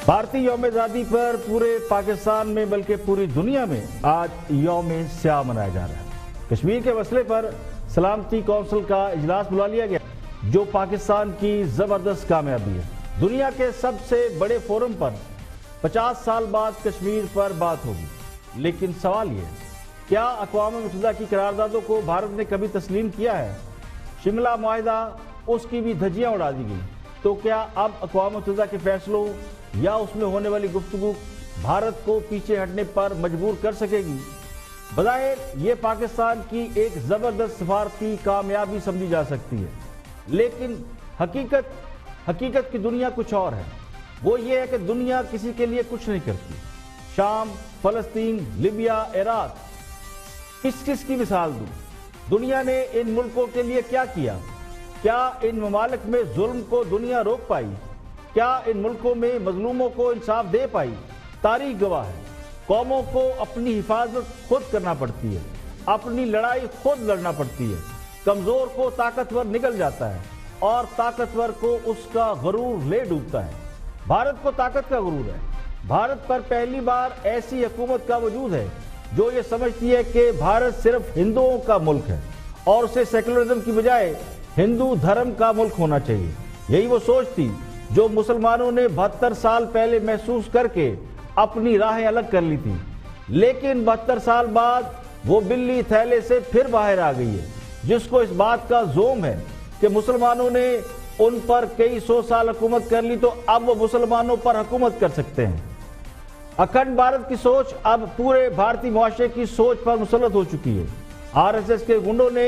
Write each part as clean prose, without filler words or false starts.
بھارتی یوم آزادی پر پورے پاکستان میں بلکہ پوری دنیا میں آج یوم سیاہ منایا جا رہا ہے۔ کشمیر کے مسئلے پر سلامتی کونسل کا اجلاس بلا لیا گیا جو پاکستان کی زبردست کامیابی ہے۔ دنیا کے سب سے بڑے فورم پر 50 سال بعد کشمیر پر بات ہوگی، لیکن سوال یہ ہے کیا اقوام متحدہ کی قراردادوں کو بھارت نے کبھی تسلیم کیا ہے؟ شملہ معاہدہ اس کی بھی دھجیاں اڑا دی گئی، تو کیا اب اقوام متحدہ کے فیصلوں یا اس میں ہونے والی گفتگو بھارت کو پیچھے ہٹنے پر مجبور کر سکے گی؟ بظاہر یہ پاکستان کی ایک زبردست سفارتی کامیابی سمجھی جا سکتی ہے، لیکن حقیقت کی دنیا کچھ اور ہے۔ وہ یہ ہے کہ دنیا کسی کے لیے کچھ نہیں کرتی۔ شام، فلسطین، لیبیا، عراق، کس کی مثال دوں؟ دنیا نے ان ملکوں کے لیے کیا کیا؟ کیا ان ممالک میں ظلم کو دنیا روک پائی؟ کیا ان ملکوں میں مظلوموں کو انصاف دے پائی؟ تاریخ گواہ ہے، قوموں کو اپنی حفاظت خود کرنا پڑتی ہے، اپنی لڑائی خود لڑنا پڑتی ہے۔ کمزور کو طاقتور نگل جاتا ہے اور طاقتور کو اس کا غرور لے ڈوبتا ہے۔ بھارت کو طاقت کا غرور ہے۔ بھارت پر پہلی بار ایسی حکومت کا وجود ہے جو یہ سمجھتی ہے کہ بھارت صرف ہندوؤں کا ملک ہے اور اسے سیکولرزم کی بجائے ہندو دھرم کا ملک ہونا چاہیے۔ یہی وہ سوچ تھی جو مسلمانوں نے 72 سال پہلے محسوس کر کے اپنی راہیں الگ کر لی تھی، لیکن 72 سال بعد وہ بلی تھیلے سے پھر باہر آ گئی ہے، جس کو اس بات کا زوم ہے کہ مسلمانوں نے ان پر کئی سو سال حکومت کر لی تو اب وہ مسلمانوں پر حکومت کر سکتے ہیں۔ اکھنڈ بھارت کی سوچ اب پورے بھارتی معاشرے کی سوچ پر مسلط ہو چکی ہے۔ آر ایس ایس کے گنڈوں نے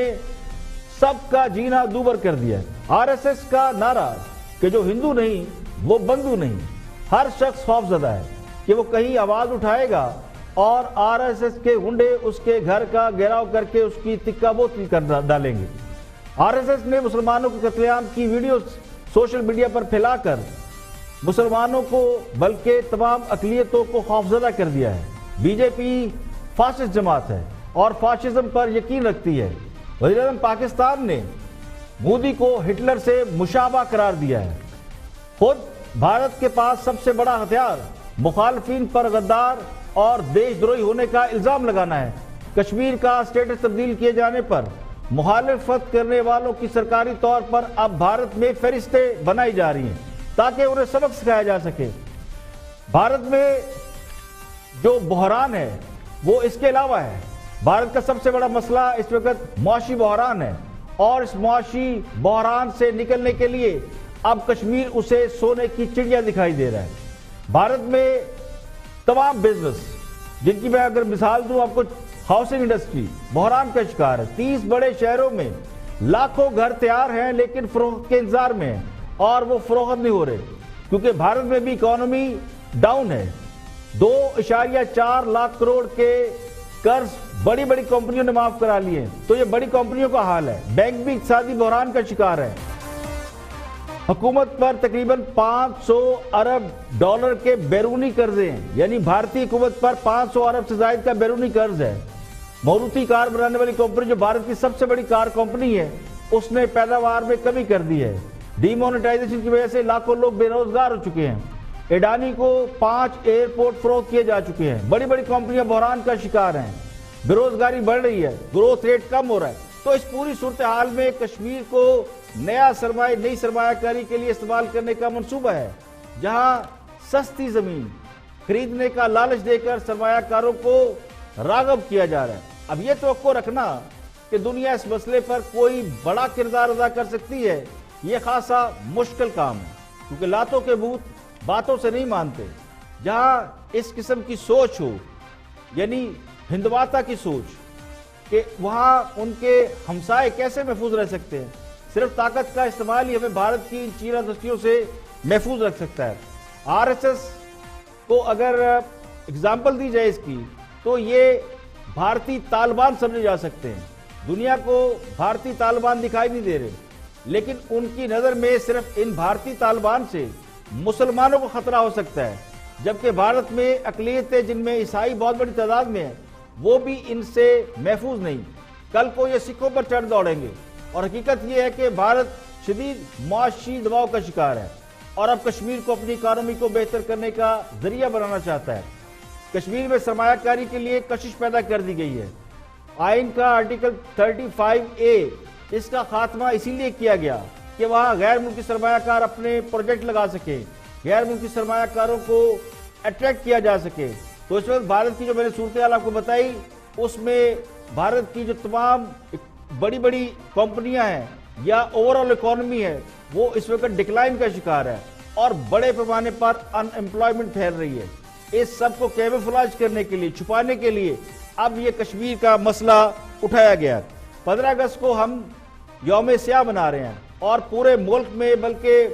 سب کا جینا دوبر کر دیا ہے۔ آر ایس ایس کا نعرہ کہ جو ہندو نہیں وہ بندو نہیں، ہر شخص خوفزدہ ہے کہ وہ کہیں آواز اٹھائے گا اور آر ایس ایس کے گنڈے اس کے گھر کا گھیراؤ کر کے اس کی تکہ بوتی کر ڈالیں گے۔ آر ایس ایس نے مسلمانوں کے قتل عام کی ویڈیو سوشل میڈیا پر پھیلا کر مسلمانوں کو بلکہ تمام اقلیتوں کو خوفزدہ کر دیا ہے۔ بی جے پی فاشسٹ جماعت ہے اور فاشزم پر یقین رکھتی ہے۔ وزیر اعظم پاکستان نے مودی کو ہٹلر سے مشابہ قرار دیا ہے۔ خود بھارت کے پاس سب سے بڑا ہتھیار مخالفین پر غدار اور دیش دروہی ہونے کا الزام لگانا ہے۔ کشمیر کا اسٹیٹس تبدیل کیے جانے پر مخالفت کرنے والوں کی سرکاری طور پر اب بھارت میں فہرستیں بنائی جا رہی ہیں تاکہ انہیں سبق سکھایا جا سکے۔ بھارت میں جو بحران ہے وہ اس کے علاوہ ہے۔ بھارت کا سب سے بڑا مسئلہ اس وقت معاشی بحران ہے اور اس معاشی بحران سے نکلنے کے لیے اب کشمیر اسے سونے کی چڑیا دکھائی دے رہا ہے۔ بھارت میں تمام بزنس جن کی میں اگر مثال دوں آپ کو، ہاؤسنگ انڈسٹری بحران کا شکار ہے۔ 30 بڑے شہروں میں لاکھوں گھر تیار ہیں لیکن فروخت کے انتظار میں ہیں اور وہ فروخت نہیں ہو رہے کیونکہ بھارت میں بھی اکانومی ڈاؤن ہے۔ 2.4 لاکھ کروڑ کے قرض بڑی کمپنیوں نے معاف کرا لیے ہیں، تو یہ بڑی کمپنیوں کا حال ہے۔ بینک بھی اقتصادی بحران کا شکار ہے۔ حکومت پر تقریباً 500 ارب ڈالر کے بیرونی قرضے ہیں، یعنی بھارتی حکومت پر 500 ارب سے زائد کا بیرونی قرض ہے۔ ماروتی کار بنانے والی کمپنی جو بھارت کی سب سے بڑی کار کمپنی ہے اس نے پیداوار میں کمی کر دی ہے۔ ڈی مونیٹائزیشن کی وجہ سے لاکھوں لوگ بے روزگار ہو چکے ہیں۔ اڈانی کو 5 ایئرپورٹ فروخت کیے جا چکے ہیں۔ بڑی کمپنیاں بحران کا شکار ہیں، بے روزگاری بڑھ رہی ہے، گروتھ ریٹ کم ہو رہا ہے۔ تو اس پوری صورتحال میں کشمیر کو نئی سرمایہ کاری کے لیے استعمال کرنے کا منصوبہ ہے، جہاں سستی زمین خریدنے کا لالچ دے کر سرمایہ کاروں کو راغب کیا جا رہا ہے۔ اب یہ توقع رکھنا کہ دنیا اس مسئلے پر کوئی بڑا کردار ادا کر سکتی ہے یہ خاصا مشکل کام ہے، کیونکہ لاتوں کے بھوت باتوں سے نہیں مانتے۔ جہاں اس قسم کی سوچ ہو، یعنی ہندواتا کی سوچ کہ وہاں ان کے ہمسائے کیسے محفوظ رہ سکتے ہیں، صرف طاقت کا استعمال ہی ہمیں بھارت کی ان چیرہ دستیوں سے محفوظ رکھ سکتا ہے۔ آر ایس ایس کو اگر اگزامپل دی جائے اس کی تو یہ بھارتی طالبان سمجھے جا سکتے ہیں۔ دنیا کو بھارتی طالبان دکھائی نہیں دے رہے، لیکن ان کی نظر میں صرف ان بھارتی طالبان سے مسلمانوں کو خطرہ ہو سکتا ہے، جبکہ بھارت میں اقلیتیں جن میں عیسائی بہت بڑی تعداد میں ہیں وہ بھی ان سے محفوظ نہیں۔ کل کو یہ سکھوں پر چڑھ دوڑیں گے اور حقیقت یہ ہے کہ بھارت شدید معاشی دباؤ کا شکار ہے۔ اور اب کشمیر کو اپنی اکانومی کو بہتر کرنے کا ذریعہ بنانا چاہتا ہے۔ کشمیر میں سرمایہ کاری کے لیے کشش پیدا کر دی گئی ہے۔ آئین کا آرٹیکل 35A اس کا خاتمہ اسی لیے کیا گیا کہ وہاں غیر ملکی سرمایہ کار اپنے پروجیکٹ لگا سکے، غیر ملکی سرمایہ کاروں کو اٹریکٹ کیا جا سکے۔ تو اس وقت بھارت کی جو میں نے صورتحال آپ کو بتائی، اس میں بھارت کی جو تمام بڑی بڑی کمپنیاں ہیں یا اوورآل اکانومی ہے، وہ اس وقت ڈکلائن کا شکار ہے اور بڑے پیمانے پر ان ایمپلائمنٹ پھیل رہی ہے۔ اس سب کو کیموفلاج کرنے کے لیے، چھپانے کے لیے اب یہ کشمیر کا مسئلہ اٹھایا گیا۔ 15 اگست کو ہم یوم سیاہ منا رہے ہیں اور پورے ملک میں بلکہ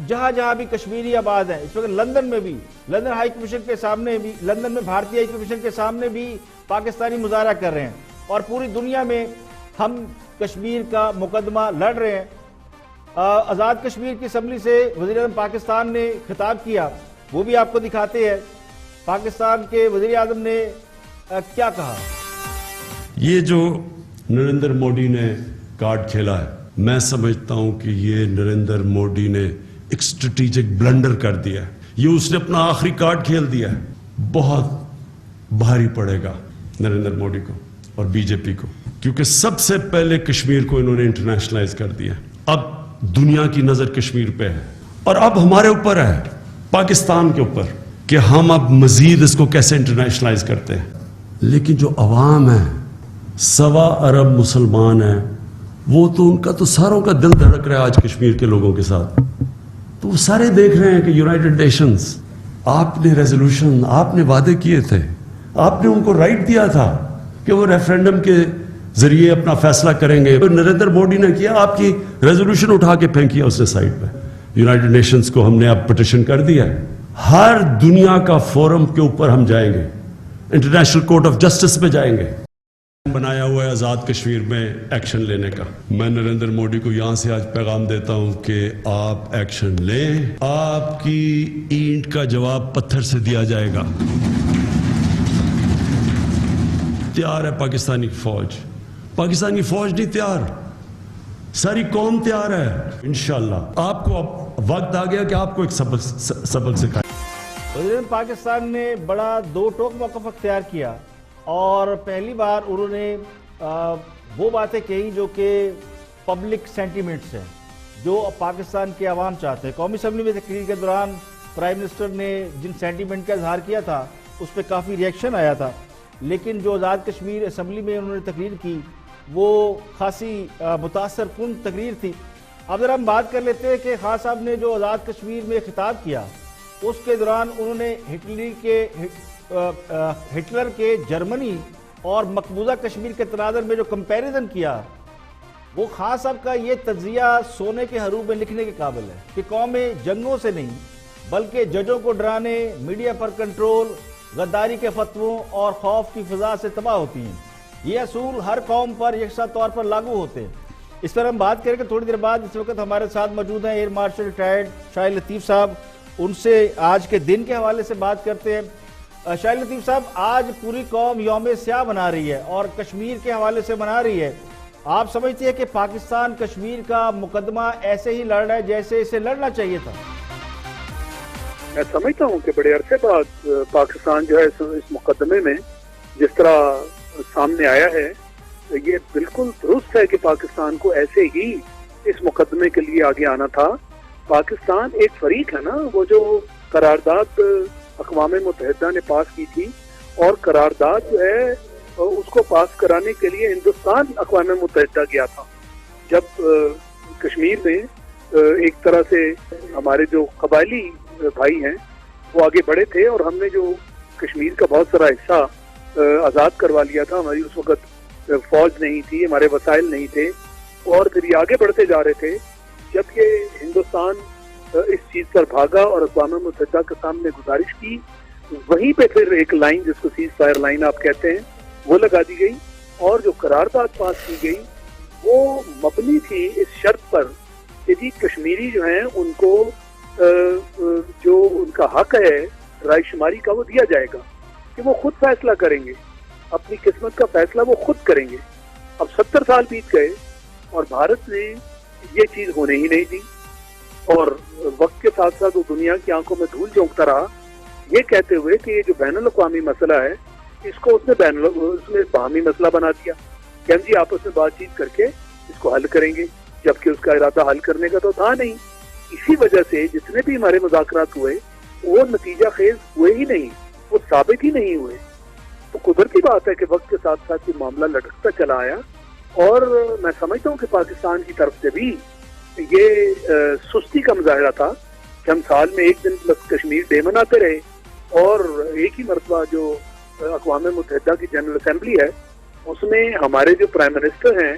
جہاں جہاں بھی کشمیری آباد ہیں، اس وقت لندن میں بھی، لندن ہائی کمیشن کے سامنے بھی، لندن میں بھارتی ہائی کمیشن کے سامنے بھی پاکستانی مظاہرہ کر رہے ہیں اور پوری دنیا میں ہم کشمیر کا مقدمہ لڑ رہے ہیں۔ آزاد کشمیر کی اسمبلی سے وزیر اعظم پاکستان نے خطاب کیا، وہ بھی آپ کو دکھاتے ہیں۔ پاکستان کے وزیر اعظم نے کیا کہا؟ یہ جو نریندر مودی نے کارڈ کھیلا ہے، میں سمجھتا ہوں کہ یہ نریندر مودی نے ایک اسٹریٹجک بلنڈر کر دیا ہے۔ یہ اس نے اپنا آخری کارڈ کھیل دیا ہے۔ بہت بھاری پڑے گا نریندر مودی کو اور بی جے پی کو، کیونکہ سب سے پہلے کشمیر کو انہوں نے انٹرنیشنلائز کر دیا۔ اب دنیا کی نظر کشمیر پہ ہے اور اب ہمارے اوپر ہے، پاکستان کے اوپر، کہ ہم اب مزید اس کو کیسے انٹرنیشنلائز کرتے ہیں۔ لیکن جو عوام ہے، 1.25 ارب مسلمان ہیں، وہ تو ان کا تو ساروں کا دل دھڑک رہا ہے آج کشمیر کے لوگوں کے ساتھ۔ تو وہ سارے دیکھ رہے ہیں کہ یونائٹڈ نیشنز، آپ نے ریزولوشن، آپ نے وعدے کیے تھے، آپ نے ان کو رائٹ دیا تھا کہ وہ ریفرینڈم کے ذریعے اپنا فیصلہ کریں گے۔ نریندر مودی نے کیا، آپ کی ریزولوشن اٹھا کے پھینکی اس نے سائڈ پہ۔ یونائٹڈ نیشنز کو ہم نے اب پٹیشن کر دیا ہے، ہر دنیا کا فورم کے اوپر ہم جائیں گے، انٹرنیشنل کورٹ آف جسٹس پہ جائیں گے۔ بنایا ہوا ہے آزاد کشمیر میں ایکشن لینے کا۔ میں نریندر مودی کو یہاں سے آج پیغام دیتا ہوں کہ آپ ایکشن لیں، آپ کی اینٹ کا جواب پتھر سے دیا جائے گا۔ تیار ہے پاکستانی فوج، پاکستانی فوج نہیں تیار، ساری قوم تیار ہے۔ انشاءاللہ آپ کو اب وقت آ گیا کہ آپ کو ایک سبق سکھائے۔ وزیر پاکستان نے بڑا دو ٹوک موقف اختیار کیا اور پہلی بار انہوں نے وہ باتیں کہیں جو کہ پبلک سینٹیمنٹس ہیں، جو پاکستان کے عوام چاہتے ہیں۔ قومی اسمبلی میں تقریر کے دوران پرائم منسٹر نے جن سینٹیمنٹ کا اظہار کیا تھا اس پہ کافی ریئیکشن آیا تھا، لیکن جو آزاد کشمیر اسمبلی میں انہوں نے تقریر کی وہ خاصی متاثر کن تقریر تھی۔ اب ذرا ہم بات کر لیتے ہیں کہ خان صاحب نے جو آزاد کشمیر میں خطاب کیا، اس کے دوران انہوں نے ہٹلر کے جرمنی اور مقبوضہ کشمیر کے تناظر میں جو کمپیریزن کیا، وہ خان صاحب کا یہ تجزیہ سونے کے حروف میں لکھنے کے قابل ہے کہ قومیں جنگوں سے نہیں بلکہ ججوں کو ڈرانے، میڈیا پر کنٹرول، غداری کے فتووں اور خوف کی فضا سے تباہ ہوتی ہیں۔ یہ اصول ہر قوم پر یکساں طور پر لاگو ہوتے ہیں۔ اس پر ہم بات کریں کہ تھوڑی دیر بعد اس وقت ہمارے ساتھ موجود ہیں ایئر مارشل ریٹائرڈ شاہد لطیف صاحب، ان سے آج کے دن کے حوالے سے بات کرتے ہیں۔ شاہد لطیف صاحب، آج پوری قوم یوم سیاہ منا رہی ہے اور کشمیر کے حوالے سے منا رہی ہے۔ آپ سمجھتے ہیں کہ پاکستان کشمیر کا مقدمہ ایسے ہی لڑ رہا ہے جیسے اسے لڑنا چاہیے تھا؟ میں سمجھتا ہوں کہ بڑے عرصے بعد پاکستان جو ہے اس مقدمے میں جس طرح سامنے آیا ہے، یہ بالکل درست ہے کہ پاکستان کو ایسے ہی اس مقدمے کے لیے آگے آنا تھا۔ پاکستان ایک فریق ہے نا، وہ جو قرارداد اقوام متحدہ نے پاس کی تھی، اور قرارداد جو ہے اس کو پاس کرانے کے لیے ہندوستان اقوام متحدہ گیا تھا۔ جب کشمیر میں ایک طرح سے ہمارے جو قبائلی بھائی ہیں وہ آگے بڑھے تھے اور ہم نے جو کشمیر کا بہت سارا حصہ آزاد کروا لیا تھا، ہماری اس وقت فوج نہیں تھی، ہمارے وسائل نہیں تھے، اور پھر یہ آگے بڑھتے جا رہے تھے۔ جب یہ ہندوستان اس چیز پر بھاگا اور اقوام متحدہ کے سامنے گزارش کی، وہیں پہ پھر ایک لائن جس کو سیز فائر لائن آپ کہتے ہیں وہ لگا دی گئی، اور جو قرارداد پاس کی گئی وہ مبنی تھی اس شرط پر کہ جی کشمیری جو ہیں ان کو جو ان کا حق ہے رائے شماری کا وہ دیا جائے گا، کہ وہ خود فیصلہ کریں گے، اپنی قسمت کا فیصلہ وہ خود کریں گے۔ اب 70 سال بیت گئے اور بھارت نے یہ چیز ہونے ہی نہیں دی، اور وقت کے ساتھ ساتھ وہ دنیا کی آنکھوں میں دھول جھونکتا رہا، یہ کہتے ہوئے کہ یہ جو بین الاقوامی مسئلہ ہے اس کو اس نے باہمی مسئلہ بنا دیا کہ ہم جی آپس میں بات چیت کر کے اس کو حل کریں گے، جبکہ اس کا ارادہ حل کرنے کا تو تھا نہیں۔ اسی وجہ سے جتنے بھی ہمارے مذاکرات ہوئے وہ نتیجہ خیز ہوئے ہی نہیں، وہ ثابت ہی نہیں ہوئے۔ تو قدرتی بات ہے کہ وقت کے ساتھ ساتھ یہ معاملہ لٹکتا چلا آیا، اور میں سمجھتا ہوں کہ پاکستان کی طرف سے بھی یہ سستی کا مظاہرہ تھا کہ ہم سال میں ایک دن بس کشمیر ڈے مناتے رہے، اور ایک ہی مرتبہ جو اقوام متحدہ کی جنرل اسمبلی ہے اس میں ہمارے جو پرائم منسٹر ہیں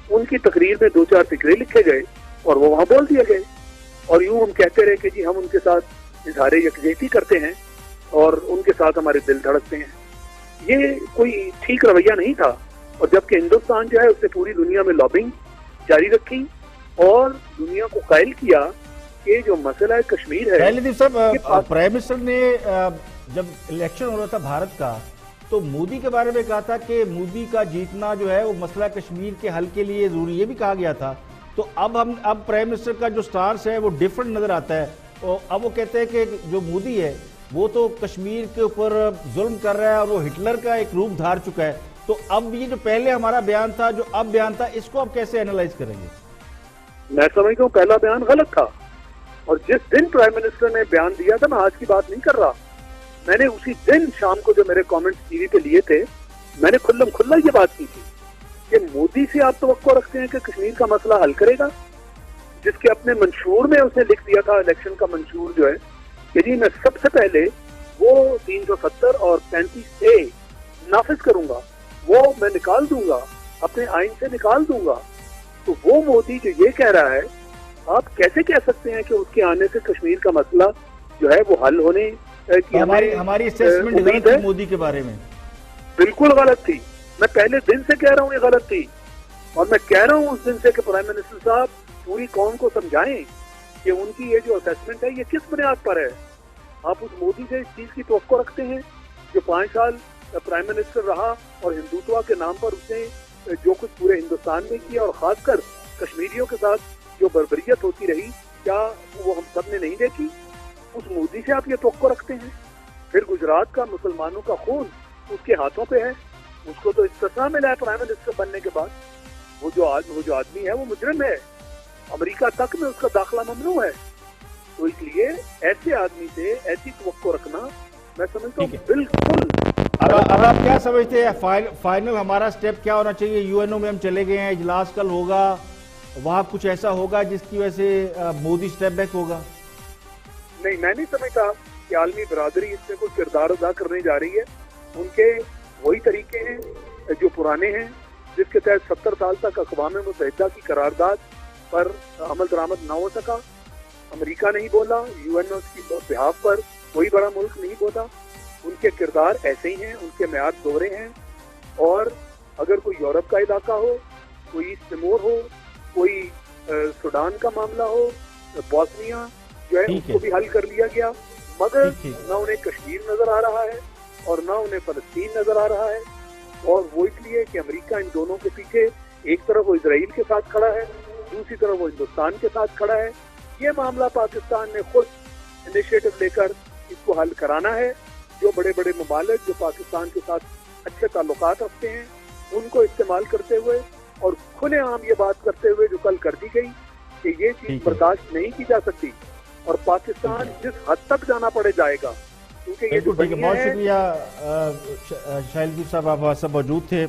ان کی تقریر میں 2-4 فقرے لکھے گئے اور وہ وہاں بول دیے گئے، اور یوں ہم کہتے رہے کہ جی ہم ان کے ساتھ اظہار یکجہتی کرتے ہیں اور ان کے ساتھ ہمارے دل دھڑکتے ہیں۔ یہ کوئی ٹھیک رویہ نہیں تھا، اور جبکہ ہندوستان جو ہے اس نے پوری دنیا میں لابنگ جاری رکھی اور دنیا کو قائل کیا کہ جو مسئلہ کشمیر ہے۔ لطیف صاحب، پرائم منسٹر نے جب الیکشن ہو رہا تھا بھارت کا تو مودی کے بارے میں کہا تھا کہ مودی کا جیتنا جو ہے وہ مسئلہ کشمیر کے حل کے لیے ضروری، یہ بھی کہا گیا تھا۔ تو اب پرائم منسٹر کا جو سٹانس ہے وہ ڈیفرنٹ نظر آتا ہے، اور اب وہ کہتے ہیں کہ جو مودی ہے وہ تو کشمیر کے اوپر ظلم کر رہا ہے اور وہ ہٹلر کا ایک روپ دھار چکا ہے۔ تو اب یہ جو پہلے ہمارا بیان تھا، جو اب بیان تھا، اس کو اب کیسے اینالائز کریں گے؟ میں سمجھتا ہوں پہلا بیان غلط تھا، اور جس دن پرائم منسٹر نے بیان دیا تھا، میں آج کی بات نہیں کر رہا، میں نے اسی دن شام کو جو میرے کامنٹس ٹی وی پہ لیے تھے میں نے کھلم کھلا یہ بات کی تھی کہ مودی سے آپ توقع رکھتے ہیں کہ کشمیر کا مسئلہ حل کرے گا، جس کے اپنے منشور میں اس نے لکھ دیا تھا، الیکشن کا منشور جو ہے کہ جی میں سب سے پہلے وہ 370 اور 35A نافذ کروں گا، وہ میں نکال دوں گا، اپنے آئین سے نکال دوں گا۔ تو وہ مودی جو یہ کہہ رہا ہے، آپ کیسے کہہ سکتے ہیں کہ اس کے آنے سے کشمیر کا مسئلہ جو ہے وہ حل ہونے کی ہماری اسیسمنٹ غلط ہے مودی کے بارے میں؟ بالکل غلط تھی، میں پہلے دن سے کہہ رہا ہوں یہ غلط تھی، اور میں کہہ رہا ہوں اس دن سے کہ پرائم منسٹر صاحب پوری قوم کو سمجھائیں کہ ان کی یہ جو اسیسمنٹ ہے یہ کس بنیاد پر ہے۔ آپ اس مودی سے اس چیز کی توقع رکھتے ہیں جو 5 سال پرائم منسٹر رہا اور ہندوتوا کے نام پر اس نے جو کچھ پورے ہندوستان میں کیا، اور خاص کر کشمیریوں کے ساتھ جو بربریت ہوتی رہی، کیا وہ ہم سب نے نہیں دیکھی؟ اس مودی سے آپ یہ توقع رکھتے ہیں؟ پھر گجرات کا مسلمانوں کا خون اس کے ہاتھوں پہ ہے، اس کو تو استثنا ملا ہے پرائم منسٹر بننے کے بعد۔ وہ جو آدمی ہے وہ مجرم ہے، امریکہ تک میں اس کا داخلہ ممنوع ہے۔ تو اس لیے ایسے آدمی سے ایسی توقع رکھنا میں سمجھتا ہوں بالکل۔ اب آپ کیا سمجھتے ہیں فائنل ہمارا سٹیپ کیا ہونا چاہیے؟ یو این او میں ہم چلے گئے ہیں، اجلاس کل ہوگا، وہاں کچھ ایسا ہوگا جس کی وجہ سے مودی سٹیپ بیک ہوگا؟ نہیں، میں نہیں سمجھتا کہ عالمی برادری اس میں کوئی کردار ادا کرنے جا رہی ہے۔ ان کے وہی طریقے ہیں جو پرانے ہیں، جس کے تحت 70 سال تک اقوام متحدہ کی قرارداد پر عمل درآمد نہ ہو سکا، امریکہ نہیں بولا، یو این او کی بحاف پر کوئی بڑا ملک نہیں بولا۔ ان کے کردار ایسے ہی ہیں، ان کے معیار دوہرے ہیں، اور اگر کوئی یورپ کا علاقہ ہو، کوئی ایسٹ تیمور ہو، کوئی سوڈان کا معاملہ ہو، بوسنیا جو ہے اس کو بھی حل کر لیا گیا، مگر نہ انہیں کشمیر نظر آ رہا ہے اور نہ انہیں فلسطین نظر آ رہا ہے۔ اور وہ اس لیے کہ امریکہ ان دونوں کے پیچھے ایک طرف وہ اسرائیل کے ساتھ کھڑا ہے، دوسری طرف وہ ہندوستان کے ساتھ کھڑا ہے۔ یہ معاملہ پاکستان نے خود انیشیٹو لے کر اس کو حل کرانا ہے۔ جو بڑے بڑے ممالک جو پاکستان کے ساتھ اچھے تعلقات رکھتے ہیں ان کو استعمال کرتے ہوئے اور کھلے عام یہ بات کرتے ہوئے جو کل کر دی گئی کہ یہ چیز برداشت نہیں کی جا سکتی، اور پاکستان جس حد تک جانا پڑے جائے گا، کیونکہ یہ جو بہت شکریہ شاہد صاحب، آپ ہمارے ساتھ موجود تھے۔